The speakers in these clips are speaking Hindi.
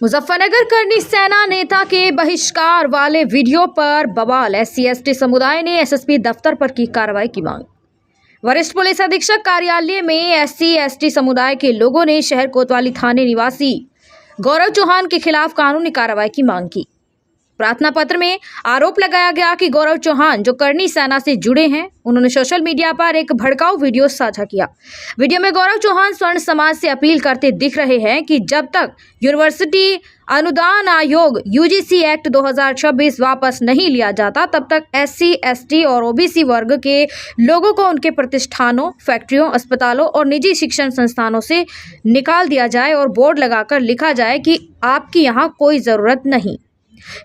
मुजफ्फरनगर करनी सेना नेता के बहिष्कार वाले वीडियो पर बवाल। SC/ST समुदाय ने SSP दफ्तर पर की कार्रवाई की मांग। वरिष्ठ पुलिस अधीक्षक कार्यालय में SC/ST समुदाय के लोगों ने शहर कोतवाली थाने निवासी गौरव चौहान के खिलाफ कानूनी कार्रवाई की मांग की। प्रार्थना पत्र में आरोप लगाया गया कि गौरव चौहान जो करनी सेना से जुड़े हैं, उन्होंने सोशल मीडिया पर एक भड़काऊ वीडियो साझा किया। वीडियो में गौरव चौहान स्वर्ण समाज से अपील करते दिख रहे हैं कि जब तक यूनिवर्सिटी अनुदान आयोग UGC एक्ट 2026 वापस नहीं लिया जाता, तब तक SC/ST और OBC वर्ग के लोगों को उनके प्रतिष्ठानों, फैक्ट्रियों, अस्पतालों और निजी शिक्षण संस्थानों से निकाल दिया जाए और बोर्ड लगाकर लिखा जाए कि आपकी यहाँ कोई ज़रूरत नहीं।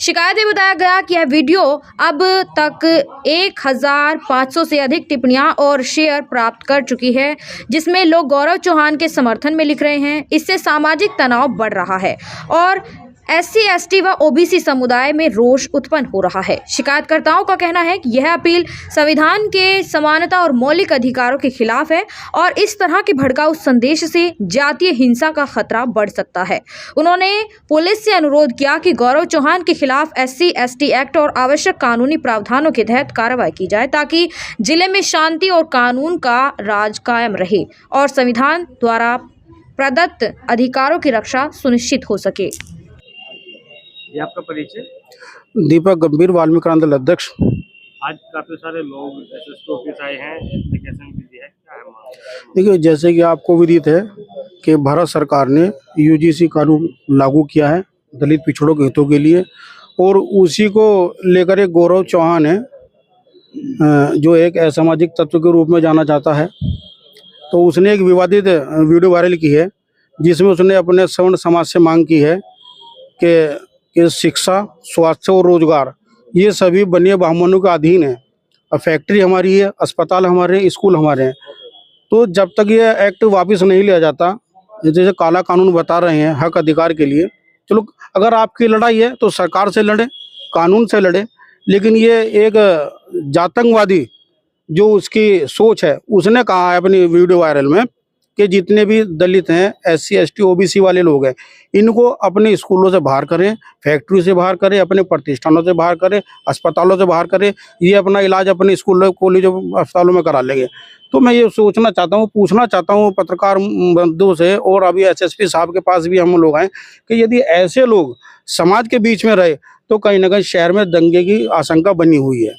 शिकायत में बताया गया कि यह वीडियो अब तक 1500 से अधिक टिप्पणियां और शेयर प्राप्त कर चुकी है, जिसमें लोग गौरव चौहान के समर्थन में लिख रहे हैं। इससे सामाजिक तनाव बढ़ रहा है और SC/ST व OBC समुदाय में रोष उत्पन्न हो रहा है। शिकायतकर्ताओं का कहना है कि यह अपील संविधान के समानता और मौलिक अधिकारों के खिलाफ है और इस तरह के भड़काऊ संदेश से जातीय हिंसा का खतरा बढ़ सकता है। उन्होंने पुलिस से अनुरोध किया कि गौरव चौहान के खिलाफ SC/ST एक्ट और आवश्यक कानूनी प्रावधानों के तहत कार्रवाई की जाए, ताकि जिले में शांति और कानून का राज कायम रहे और संविधान द्वारा प्रदत्त अधिकारों की रक्षा सुनिश्चित हो सके। ये आपका परिचय? दीपक गंभीर, वाल्मीकि आंदोलन अध्यक्ष। आज काफी सारे लोग SSP ऑफिस आए हैं, एप्लीकेशन भी दिया है, क्या है मामला? देखिए, जैसे कि आपको विदित है कि भारत सरकार ने UGC कानून लागू किया है दलित पिछड़ों के हितों के लिए, और उसी को लेकर एक गौरव चौहान है जो एक असामाजिक तत्व के रूप में जाना जाता है, तो उसने एक विवादित वीडियो वायरल की है जिसमें उसने अपने सवर्ण समाज से मांग की है कि शिक्षा, स्वास्थ्य और रोजगार ये सभी बनिए ब्राह्मणों के अधीन है। और फैक्ट्री हमारी है, अस्पताल हमारे हैं, स्कूल हमारे हैं। तो जब तक ये एक्ट वापस नहीं लिया जाता, जैसे काला कानून बता रहे हैं हक अधिकार के लिए, चलो अगर आपकी लड़ाई है तो सरकार से लड़े, कानून से लड़े, लेकिन ये एक जातंकवादी जो उसकी सोच है, उसने कहा है अपनी वीडियो वायरल में कि जितने भी दलित हैं, SC/ST OBC वाले लोग हैं, इनको अपने स्कूलों से बाहर करें, फैक्ट्री से बाहर करें, अपने प्रतिष्ठानों से बाहर करें, अस्पतालों से बाहर करें, ये अपना इलाज अपने स्कूलों, कॉलेजों, अस्पतालों में करा लेंगे। तो मैं ये सोचना चाहता हूँ, पूछना चाहता हूँ पत्रकार बंधुओं से, और अभी SSP साहब के पास भी हम लोग हैं, कि यदि ऐसे लोग समाज के बीच में रहे तो कहीं ना कहीं शहर में दंगे की आशंका बनी हुई है।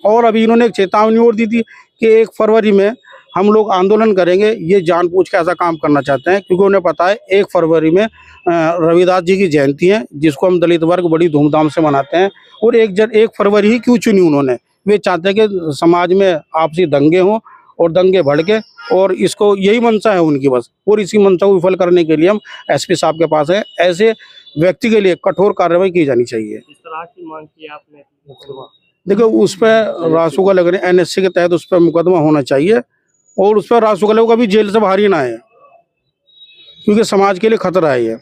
और अभी इन्होंने एक चेतावनी और दी थी कि 1 फरवरी में हम लोग आंदोलन करेंगे। ये जानबूझ के ऐसा काम करना चाहते हैं क्योंकि उन्हें पता है 1 फरवरी में रविदास जी की जयंती है, जिसको हम दलित वर्ग बड़ी धूमधाम से मनाते हैं। और 1 फरवरी ही क्यों चुनी उन्होंने? वे चाहते हैं कि समाज में आपसी दंगे हों और दंगे भड़के, और इसको यही मंशा है उनकी बस। और इसी मंशा को विफल करने के लिए हम SP साहब के पास हैं। ऐसे व्यक्ति के लिए कठोर कार्रवाई की जानी चाहिए। इस तरह की मांग की आपने? देखो, उस पर रासुका लग रहे, NSC के तहत उस पर मुकदमा होना चाहिए, और उस पर रासुका को कभी जेल से बाहर ही ना आए, क्योंकि समाज के लिए खतरा है ये।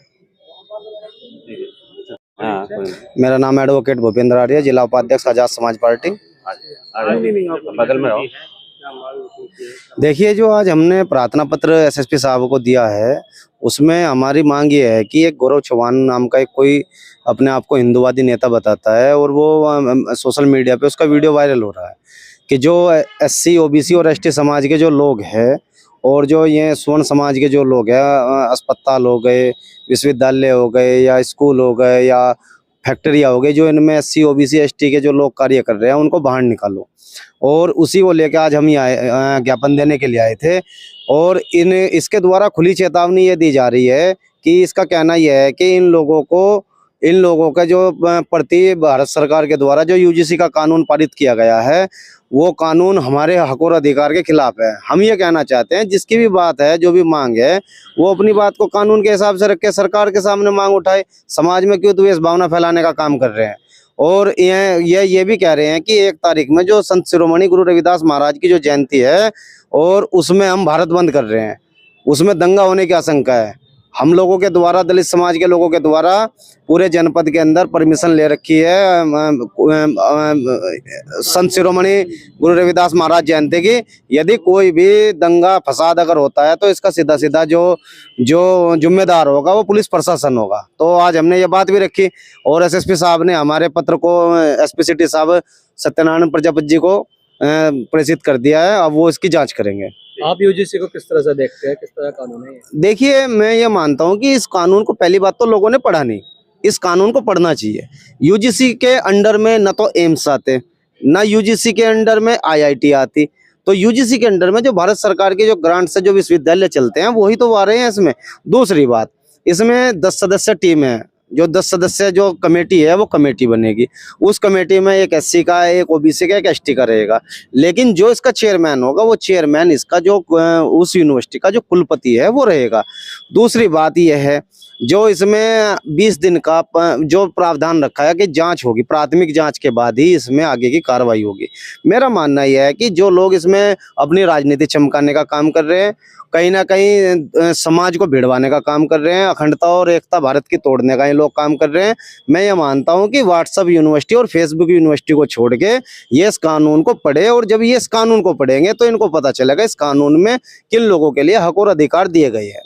मेरा नाम एडवोकेट भूपेंद्र आर्य, जिला उपाध्यक्ष आजाद समाज पार्टी। बगल में रहो। देखिए, जो आज हमने प्रार्थना पत्र SSP साहब को दिया है, उसमें हमारी मांग ये है कि एक गौरव चौहान नाम का एक कोई अपने आप को हिंदूवादी नेता बताता है, और वो सोशल मीडिया पे उसका वीडियो वायरल हो रहा है कि जो SC OBC और ST समाज के जो लोग हैं, और जो ये स्वर्ण समाज के जो लोग हैं, अस्पताल हो गए, विश्वविद्यालय हो गए, या स्कूल हो गए, या फैक्ट्रियाँ हो गई, जो इनमें SC OBC ST के जो लोग कार्य कर रहे हैं, उनको बाहर निकालो। और उसी को लेकर आज हम यहाँ ज्ञापन देने के लिए आए थे। और इसके द्वारा खुली चेतावनी ये दी जा रही है कि इसका कहना यह है कि इन लोगों का जो प्रति भारत सरकार के द्वारा जो UGC का कानून पारित किया गया है, वो कानून हमारे हक और अधिकार के खिलाफ है। हम ये कहना चाहते हैं, जिसकी भी बात है, जो भी मांग है, वो अपनी बात को कानून के हिसाब से रख के सरकार के सामने मांग उठाए। समाज में क्यों द्वेष भावना फैलाने का काम कर रहे हैं। और ये भी कह रहे हैं कि 1 तारीख में जो संत शिरोमणि गुरु रविदास महाराज की जो जयंती है, और उसमें हम भारत बंद कर रहे हैं, उसमें दंगा होने की आशंका है। हम लोगों के द्वारा, दलित समाज के लोगों के द्वारा पूरे जनपद के अंदर परमिशन ले रखी है संत शिरोमणि गुरु रविदास महाराज जयंती की। यदि कोई भी दंगा फसाद अगर होता है तो इसका सीधा सीधा जो जिम्मेदार होगा वो पुलिस प्रशासन होगा। तो आज हमने ये बात भी रखी और एसएसपी साहब ने हमारे पत्र को एसपी सिटी साहब सत्यनारायण प्रजापति जी को प्रेषित कर दिया है। अब वो इसकी जांच करेंगे। आप यूजीसी को किस तरह से देखते हैं, किस तरह का कानून है ये? देखिए, मैं ये मानता हूँ कि इस कानून को पहली बात तो लोगों ने पढ़ा नहीं, इस कानून को पढ़ना चाहिए। यूजीसी के अंडर में न तो एम्स आते, ना यूजीसी के अंडर में आईआईटी आती, तो यूजीसी के अंडर में जो भारत सरकार के जो ग्रांट से जो विश्वविद्यालय चलते हैं वही तो आ रहे हैं इसमें। दूसरी बात, इसमें 10 सदस्य टीम है, जो 10 सदस्य जो कमेटी है वो कमेटी बनेगी। उस कमेटी में एक एससी का, एक ओबीसी का, एक एसटी का रहेगा। लेकिन जो इसका चेयरमैन होगा वो चेयरमैन इसका जो उस यूनिवर्सिटी का जो कुलपति है वो रहेगा। दूसरी बात यह है, जो इसमें 20 दिन का जो प्रावधान रखा है कि जांच होगी, प्राथमिक जांच के बाद ही इसमें आगे की कार्रवाई होगी। मेरा मानना यह है कि जो लोग इसमें अपनी राजनीति चमकाने का काम कर रहे हैं, कहीं ना कहीं समाज को भिड़वाने का काम कर रहे हैं, अखंडता और एकता भारत की तोड़ने का ये लोग काम कर रहे हैं। मैं ये मानता हूं कि व्हाट्सएप यूनिवर्सिटी और फेसबुक यूनिवर्सिटी को छोड़ के ये इस कानून को पढ़े, और जब ये इस कानून को पढ़ेंगे तो इनको पता चलेगा इस कानून में किन लोगों के लिए हक और अधिकार दिए गए हैं।